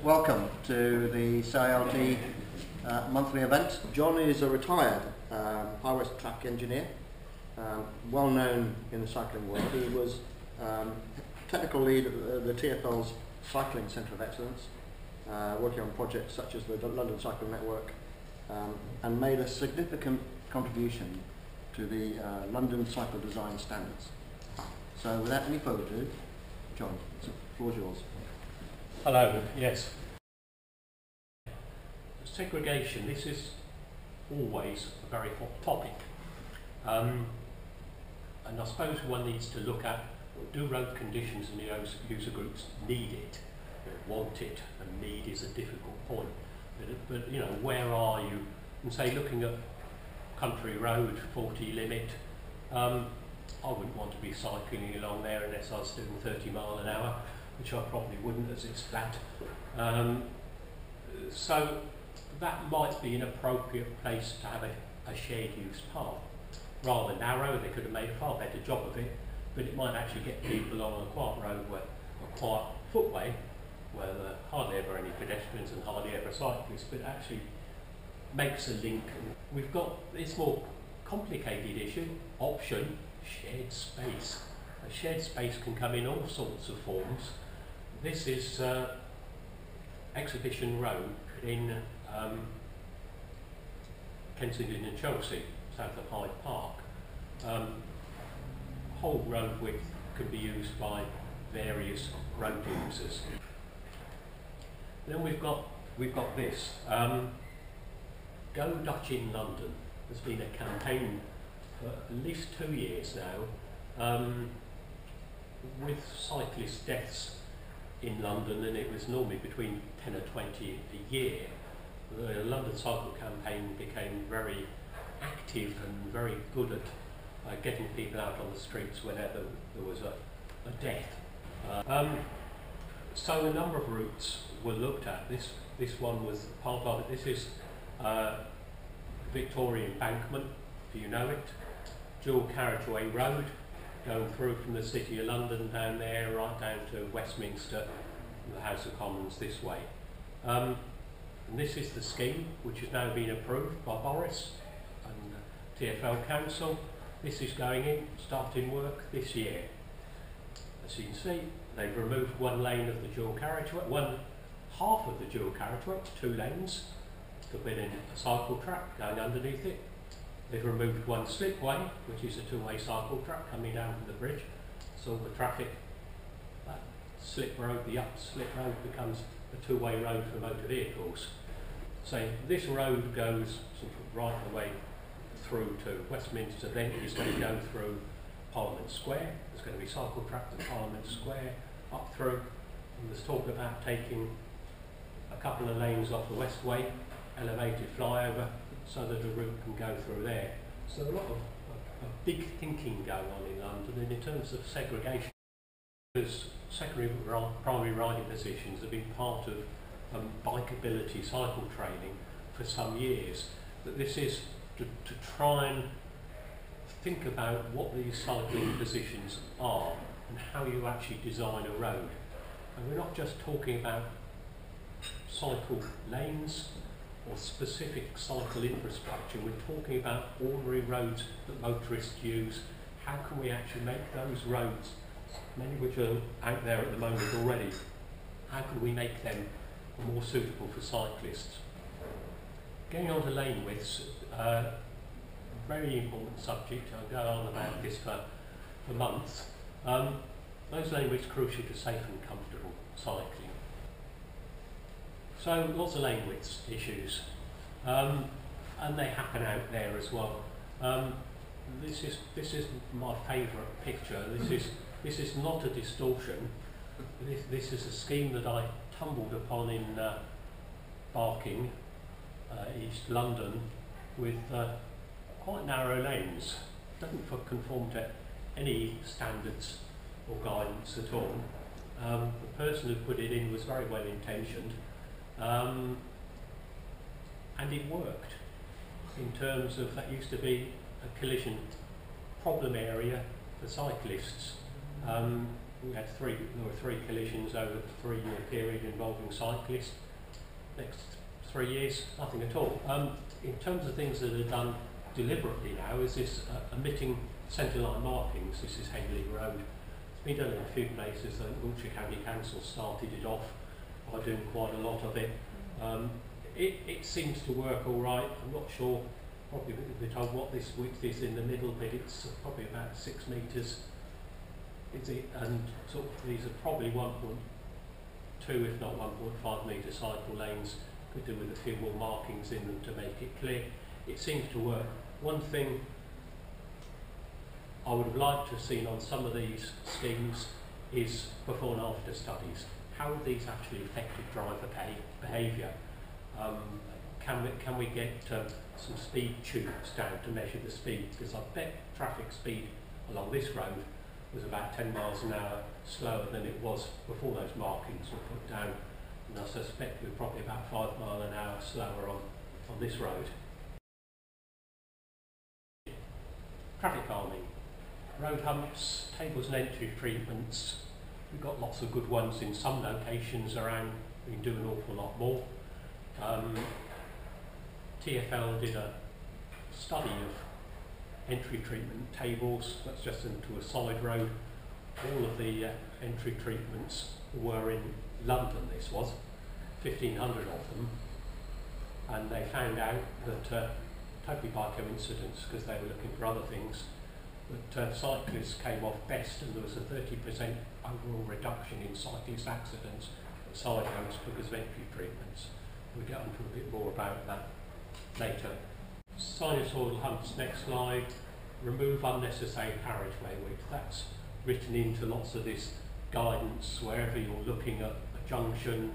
welcome to the CILT monthly event. John is a retired highway track engineer, well known in the cycling world. He was technical lead at the TfL's Cycling Centre of Excellence, working on projects such as the London Cycling Network, and made a significant contribution to the London Cycle Design Standards. So without any further ado, John, the floor is yours. Hello, yes. Segregation, this is always a very hot topic. And I suppose one needs to look at, do road conditions and user groups need it, or want it? And need is a difficult point. But you know, where are you? And say, looking at country road, 40 limit, I wouldn't want to be cycling along there unless I was doing 30 mile an hour, which I probably wouldn't as it's flat. So that might be an appropriate place to have a shared use path. Rather narrow, they could have made a far better job of it, but it might actually get people on a quiet road, a quiet footway, where there are hardly ever any pedestrians and hardly ever cyclists, but actually makes a link. We've got this more complicated issue, option, shared space. A shared space can come in all sorts of forms. This is Exhibition Road in Kensington and Chelsea, south of Hyde Park. Whole road width can be used by various road users. Then we've got this. Go Dutch in London. There's been a campaign for at least 2 years now with cyclist deaths in London, and it was normally between 10 or 20 a year. The London Cycle campaign became very active and very good at getting people out on the streets whenever there was a death. So a number of routes were looked at. This one was part of it. This is Victoria Embankment, if you know it. Dual carriageway road, going through from the City of London down there, right down to Westminster, and the House of Commons this way. And this is the scheme, which has now been approved by Boris and TfL Council. This is going in, starting work this year. As you can see, they've removed one lane of the dual carriageway, one half of the dual carriageway, 2 lanes, to put in a cycle track going underneath it. They've removed one slipway, which is a 2-way cycle track coming down from the bridge. So the traffic, that slip road, the up slip road becomes a 2-way road for motor vehicles. So this road goes sort of right the way through to Westminster, then it's going to go through Parliament Square. There's going to be cycle track to Parliament Square, up through. And there's talk about taking a couple of lanes off the Westway, elevated flyover, so that a route can go through there. So a lot of big thinking going on in London, and in terms of segregation, because secondary primary riding positions have been part of bikeability cycle training for some years. But this is to try and think about what these cycling positions are and how you actually design a road. And we're not just talking about cycle lanes or specific cycle infrastructure. We're talking about ordinary roads that motorists use. How can we actually make those roads, many which are out there at the moment already, how can we make them more suitable for cyclists? Going on to lane widths, very important subject. I'll go on about this for months. Those lane widths are crucial to safe and comfortable cycling. So lots of lane widths issues, and they happen out there as well. This is my favourite picture. This is not a distortion. This is a scheme that I tumbled upon in Barking, East London, with quite narrow lanes. Doesn't conform to any standards or guidance at all. The person who put it in was very well intentioned. And it worked in terms of that used to be a collision problem area for cyclists. there were three collisions over the 3-year period involving cyclists. Next 3 years, nothing at all. In terms of things that are done deliberately now, is this omitting centreline markings. This is Henley Road. It's been done in a few places. Wiltshire County Council started it off by doing quite a lot of it. It seems to work all right. I'm not sure, probably we're told what this width is in the middle, but it's probably about 6 metres. And sort of these are probably 1.2, if not 1.5 metre cycle lanes. Could do with a few more markings in them to make it clear. It seems to work. One thing I would have liked to have seen on some of these schemes is before and after studies. How have these actually affected driver behaviour? Can we get some speed tubes down to measure the speed? Because I bet traffic speed along this road was about 10 miles an hour slower than it was before those markings were put down. And I suspect we're probably about 5 miles an hour slower on this road. Traffic calming, road humps, tables and entry treatments. We've got lots of good ones in some locations around. We can do an awful lot more. TfL did a study of entry treatment tables. That's just into a side road. All of the entry treatments were in London, this was, 1,500 of them, and they found out that, totally by coincidence, because they were looking for other things, that cyclists came off best, and there was a 30% overall reduction in cyclist accidents at side roads because of entry treatments. We'll get on to a bit more about that later. Sinusoidal humps, next slide. Remove unnecessary carriageway width. That's written into lots of this guidance wherever you're looking at a junction,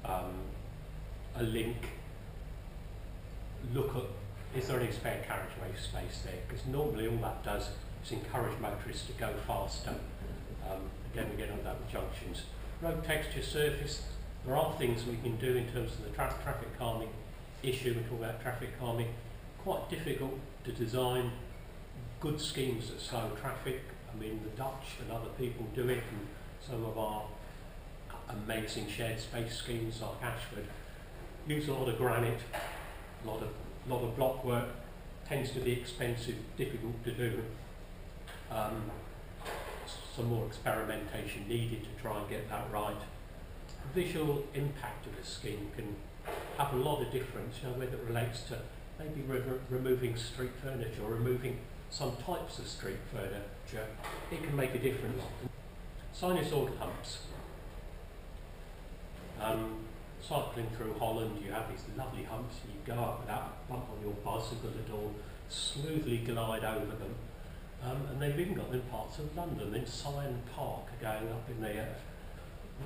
a link. Look at, is there any spare carriageway space there? Because normally all that does is encourage motorists to go faster. Again, we get on that with junctions. Road texture surface. There are things we can do in terms of the traffic calming issue. We talk about traffic calming. Quite difficult to design good schemes that slow traffic. I mean, the Dutch and other people do it, and some of our amazing shared space schemes like Ashford use a lot of granite, a lot of block work. Tends to be expensive, difficult to do. Some more experimentation needed to try and get that right. The visual impact of a scheme can have a lot of difference, you know, whether it relates to maybe removing street furniture or removing some types of street furniture. It can make a difference. Sinusoidal humps. Cycling through Holland, you have these lovely humps, and you go up without a bump on your bicycle at all, smoothly glide over them. And they've even got them in parts of London. In Syon Park, going up in the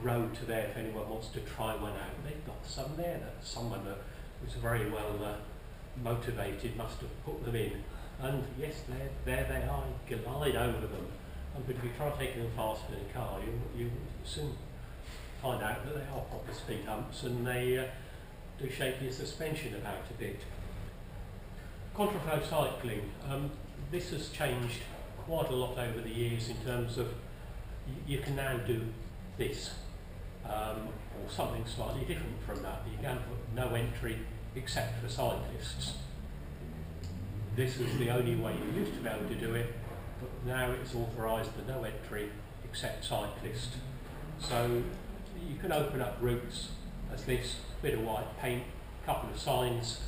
road to there if anyone wants to try one out. They've got some there that someone who's very well motivated must have put them in. And yes, there they are, you glide over them. But if you try taking them faster in a car, you soon find out that they are proper speed humps, and they do shake your suspension about a bit. Contraflow cycling. This has changed quite a lot over the years in terms of you can now do this or something slightly different from that. You can put no entry except for cyclists. This was the only way you used to be able to do it, but now it's authorised the no entry except cyclist. So you can open up routes as this, bit of white paint, a couple of signs,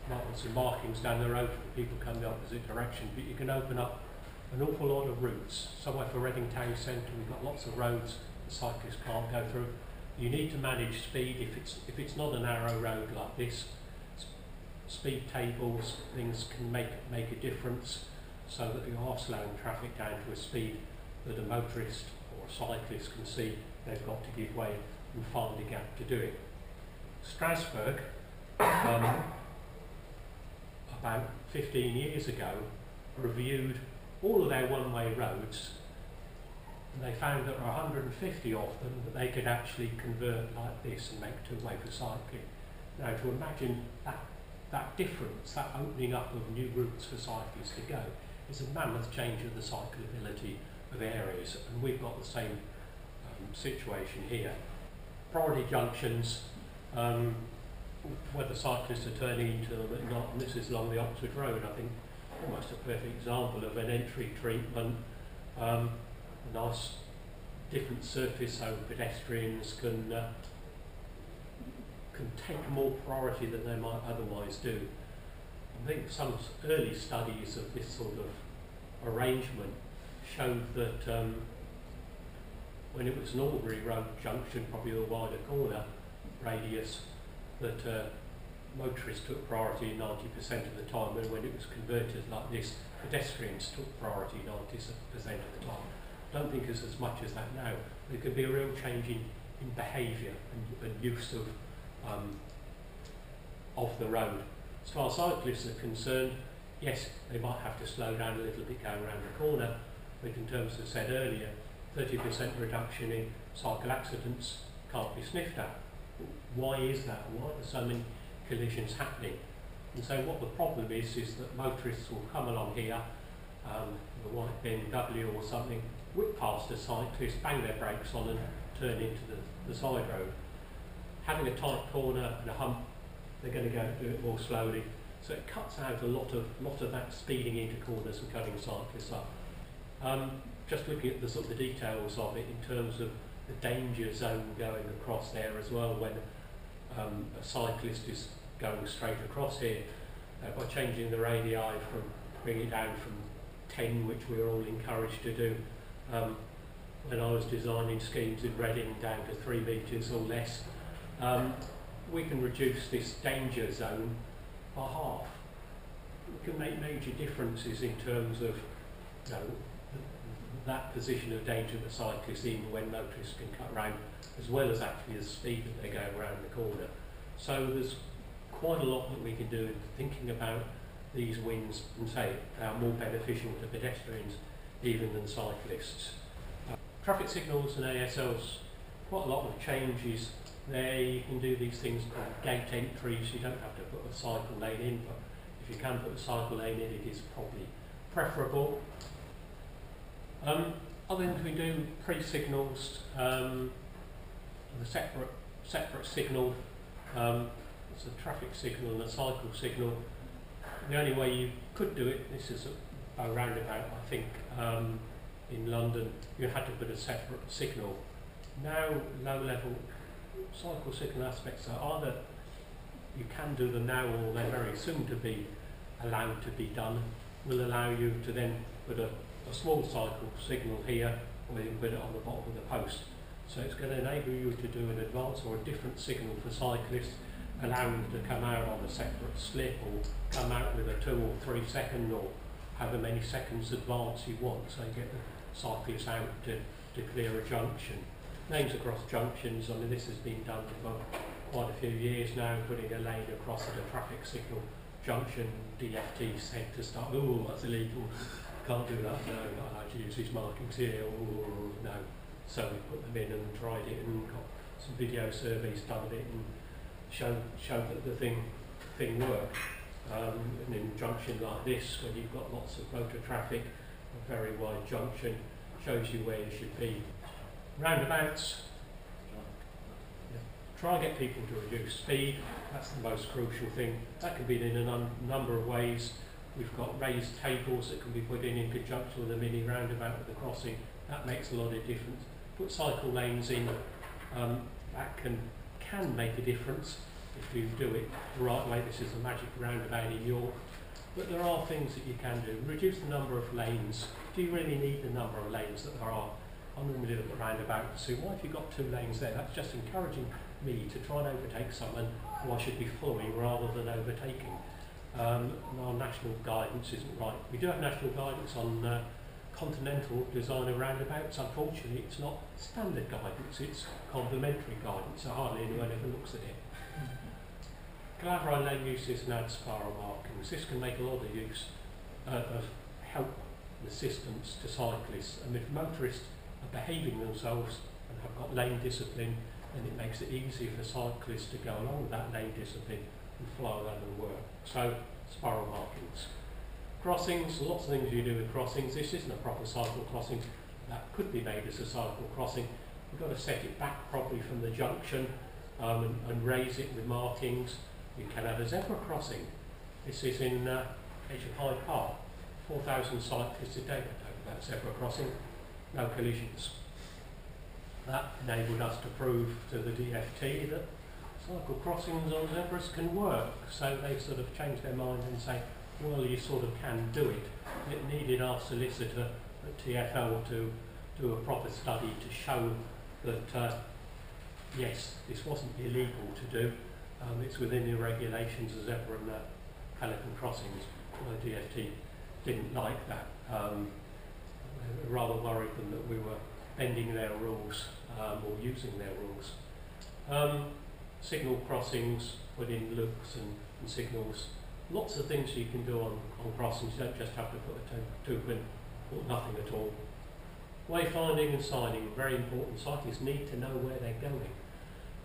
might want some markings down the road for people coming the opposite direction, but you can open up an awful lot of routes. Somewhere for Reading Town Centre, we've got lots of roads the cyclists can't go through. You need to manage speed. If it's not a narrow road like this, speed tables, things can make a difference, so that you are slowing traffic down to a speed that a motorist or a cyclist can see they've got to give way and find a gap to do it. Strasbourg, about 15 years ago, reviewed all of their one-way roads, and they found that there are 150 of them that they could actually convert like this and make two-way for cycling. Now, to imagine that difference, that opening up of new routes for cyclists to go, is a mammoth change of the cyclability of areas, and we've got the same situation here. Priority junctions, whether cyclists are turning into them or not, and this is along the Oxford Road, I think almost a perfect example of an entry treatment, a nice different surface so pedestrians can take more priority than they might otherwise do. I think some early studies of this sort of arrangement showed that when it was an ordinary road junction, probably a wider corner radius, that motorists took priority 90% of the time, and when it was converted like this, pedestrians took priority 90% of the time. I don't think it's as much as that now. There could be a real change in behaviour and use of the road. As far as cyclists are concerned, yes, they might have to slow down a little bit going around the corner, but in terms of said earlier, 30% reduction in cycle accidents can't be sniffed at. Why is that? Why are so many collisions happening? And so what the problem is that motorists will come along here, the white BMW or something, whip past a cyclist, bang their brakes on and turn into the side road. Having a tight corner and a hump, they're going to go do it more slowly. So it cuts out a lot of that speeding into corners and cutting cyclists up. Just looking at the sort of the details of it in terms of the danger zone going across there as well, when a cyclist is going straight across here, by changing the radii from bringing it down from 10, which we were all encouraged to do. When I was designing schemes in Reading, down to 3 metres or less, we can reduce this danger zone by half. We can make major differences in terms of that position of danger that cyclists in when motorists can cut round, as well as actually the speed that they go around the corner. So there's quite a lot that we can do in thinking about these wins and say are more beneficial to pedestrians even than cyclists. Traffic signals and ASLs, quite a lot of changes there. You can do these things called gate entries. You don't have to put a cycle lane in, but if you can put a cycle lane in, it is probably preferable. Other things we do, pre-signals, the separate signal, it's a traffic signal and a cycle signal. The only way you could do it, this is a roundabout, I think, in London, you had to put a separate signal. Now, low-level cycle signal aspects are either you can do them now or they're very soon to be allowed to be done, will allow you to then put a small cycle signal here, or you can put it on the bottom of the post. So it's going to enable you to do an advance or a different signal for cyclists, allow them to come out on a separate slip or come out with a 2 or 3 second or however many seconds advance you want, so you get the cyclists out to clear a junction. Names across junctions, I mean this has been done for quite a few years now, putting a lane across at a traffic signal junction. DFT said to start, oh that's illegal, can't do that, no, not allowed to use these markings here, or no. So we put them in and tried it and got some video surveys done of it and showed that the thing worked. And in a junction like this, when you've got lots of motor traffic, a very wide junction, shows you where you should be. Roundabouts, try and get people to reduce speed, that's the most crucial thing. That can be in a number of ways. We've got raised tables that can be put in conjunction with a mini roundabout at the crossing. That makes a lot of difference. Put cycle lanes in, that can make a difference if you do it the right way. This is a magic roundabout in York. But there are things that you can do. Reduce the number of lanes. Do you really need the number of lanes that there are? I'm in the middle of a roundabout to see why have you got 2 lanes there? That's just encouraging me to try and overtake someone who I should be following rather than overtaking. Our national guidance isn't right. We do have national guidance on continental design of roundabouts. Unfortunately, it's not standard guidance, it's complementary guidance, so hardly anyone ever looks at it. Collaborate lane uses and add spiral markings. This can make a lot of use of help and assistance to cyclists. And if motorists are behaving themselves and have got lane discipline, then it makes it easy for cyclists to go along with that lane discipline and follow that and work. So, spiral markings. Crossings, lots of things you do with crossings. This isn't a proper cycle crossing. That could be made as a cycle crossing. You've got to set it back properly from the junction and raise it with markings. You can have a zebra crossing. This is in edge of Hyde Park. 4,000 cyclists a day that take that zebra crossing. No collisions. That enabled us to prove to the DFT that cycle crossings on zebras can work. So they sort of changed their mind and say, well, you sort of can do it. It needed our solicitor at TfL to do a proper study to show that, yes, this wasn't illegal to do. It's within the regulations of zebra and pelican crossings. The DFT didn't like that. They were rather worried them that we were bending their rules or using their rules. Signal crossings, put in loops and signals. Lots of things you can do on crossings. You don't just have to put a tube in or nothing at all. Wayfinding and signing, very important. Cyclists need to know where they're going.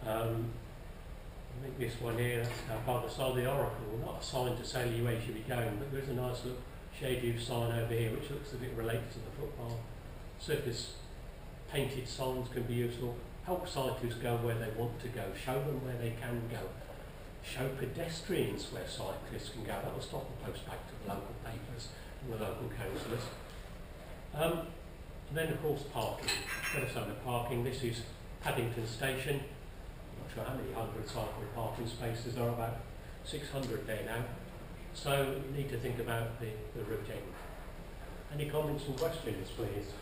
I think this one here, by the side of the Oracle, not a sign to say where you should be going, but there's a nice little shade use sign over here which looks a bit related to the footpath. Surface painted signs can be useful. Help cyclists go where they want to go, show them where they can go. Show pedestrians where cyclists can go. That will stop and post back to the local papers and the local councillors. And then of course parking. Pedestrian parking. This is Paddington Station. I'm not sure how many hundred cycle parking spaces. There are about 600 there now. So you need to think about the routing. Any comments and questions, please?